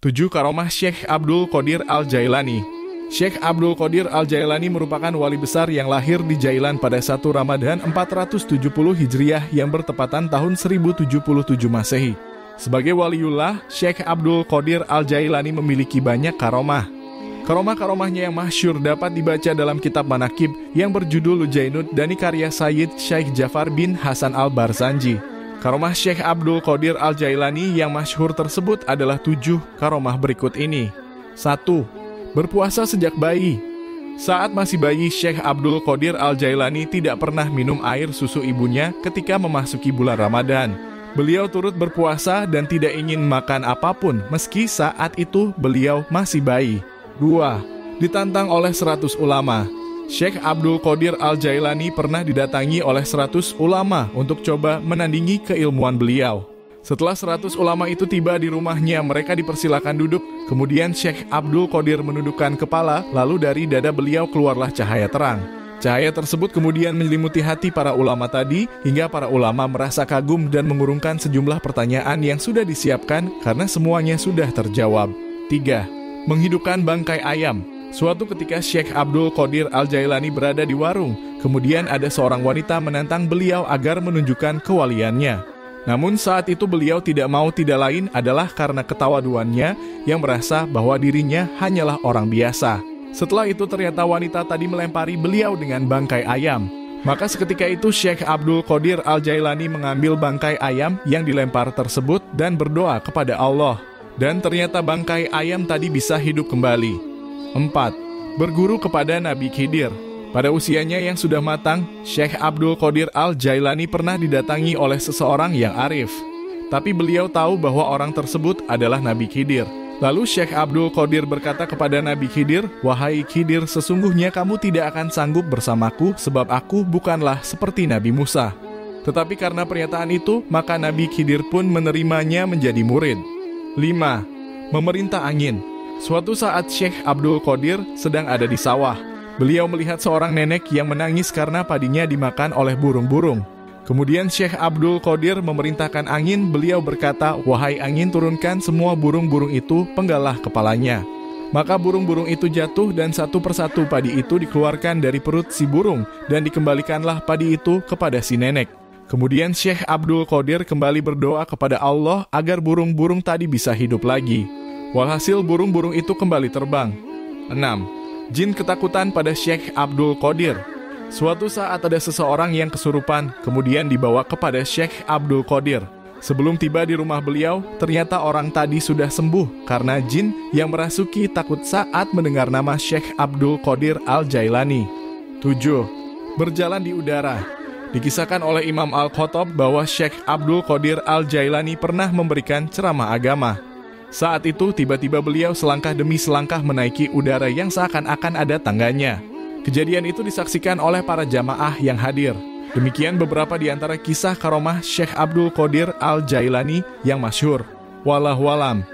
7. Karomah Syekh Abdul Qadir Al-Jailani. Syekh Abdul Qadir Al-Jailani merupakan wali besar yang lahir di Jailan pada 1 Ramadan 470 Hijriah yang bertepatan tahun 1077 Masehi. Sebagai waliullah, Syekh Abdul Qadir Al-Jailani memiliki banyak karomah. Karomah-karomahnya yang masyhur dapat dibaca dalam kitab Manaqib yang berjudul Lujainud dari karya Sayyid Syekh Jafar bin Hasan Al-Barzanji. Karomah Syekh Abdul Qadir Al-Jailani yang masyhur tersebut adalah 7 karomah berikut ini. 1. Berpuasa sejak bayi. Saat masih bayi, Syekh Abdul Qadir Al-Jailani tidak pernah minum air susu ibunya ketika memasuki bulan Ramadan. Beliau turut berpuasa dan tidak ingin makan apapun meski saat itu beliau masih bayi. 2. Ditantang oleh 100 ulama. Syekh Abdul Qadir Al-Jailani pernah didatangi oleh 100 ulama untuk coba menandingi keilmuan beliau. Setelah 100 ulama itu tiba di rumahnya, mereka dipersilakan duduk. Kemudian Syekh Abdul Qadir menundukkan kepala, lalu dari dada beliau keluarlah cahaya terang. Cahaya tersebut kemudian menyelimuti hati para ulama tadi, hingga para ulama merasa kagum dan mengurungkan sejumlah pertanyaan yang sudah disiapkan karena semuanya sudah terjawab. 3. Menghidupkan bangkai ayam. Suatu ketika Syekh Abdul Qadir Al-Jailani berada di warung, kemudian ada seorang wanita menantang beliau agar menunjukkan kewaliannya. Namun saat itu beliau tidak mau, tidak lain adalah karena ketawaduannya yang merasa bahwa dirinya hanyalah orang biasa. Setelah itu ternyata wanita tadi melempari beliau dengan bangkai ayam. Maka seketika itu Syekh Abdul Qadir Al-Jailani mengambil bangkai ayam yang dilempar tersebut dan berdoa kepada Allah. Dan ternyata bangkai ayam tadi bisa hidup kembali. 4. Berguru kepada Nabi Khidir. Pada usianya yang sudah matang, Syekh Abdul Qadir Al-Jailani pernah didatangi oleh seseorang yang arif. Tapi beliau tahu bahwa orang tersebut adalah Nabi Khidir. Lalu Syekh Abdul Qadir berkata kepada Nabi Khidir, "Wahai Khidir, sesungguhnya kamu tidak akan sanggup bersamaku sebab aku bukanlah seperti Nabi Musa." Tetapi karena pernyataan itu, maka Nabi Khidir pun menerimanya menjadi murid. 5. Memerintah angin. Suatu saat Syekh Abdul Qadir sedang ada di sawah. Beliau melihat seorang nenek yang menangis karena padinya dimakan oleh burung-burung. Kemudian Syekh Abdul Qadir memerintahkan angin. Beliau berkata, "Wahai angin, turunkan semua burung-burung itu, penggalah kepalanya." Maka burung-burung itu jatuh dan satu persatu padi itu dikeluarkan dari perut si burung dan dikembalikanlah padi itu kepada si nenek. Kemudian Syekh Abdul Qadir kembali berdoa kepada Allah agar burung-burung tadi bisa hidup lagi. Walhasil burung-burung itu kembali terbang. 6. Jin ketakutan pada Syekh Abdul Qadir. Suatu saat ada seseorang yang kesurupan, kemudian dibawa kepada Syekh Abdul Qadir. Sebelum tiba di rumah beliau, ternyata orang tadi sudah sembuh karena jin yang merasuki takut saat mendengar nama Syekh Abdul Qadir Al-Jailani. 7. Berjalan di udara. Dikisahkan oleh Imam Al-Khattab bahwa Syekh Abdul Qadir Al-Jailani pernah memberikan ceramah agama. Saat itu tiba-tiba beliau selangkah demi selangkah menaiki udara yang seakan-akan ada tangganya. Kejadian itu disaksikan oleh para jamaah yang hadir. Demikian beberapa di antara kisah karomah Syekh Abdul Qadir Al-Jailani yang masyhur. Wallahu a'lam.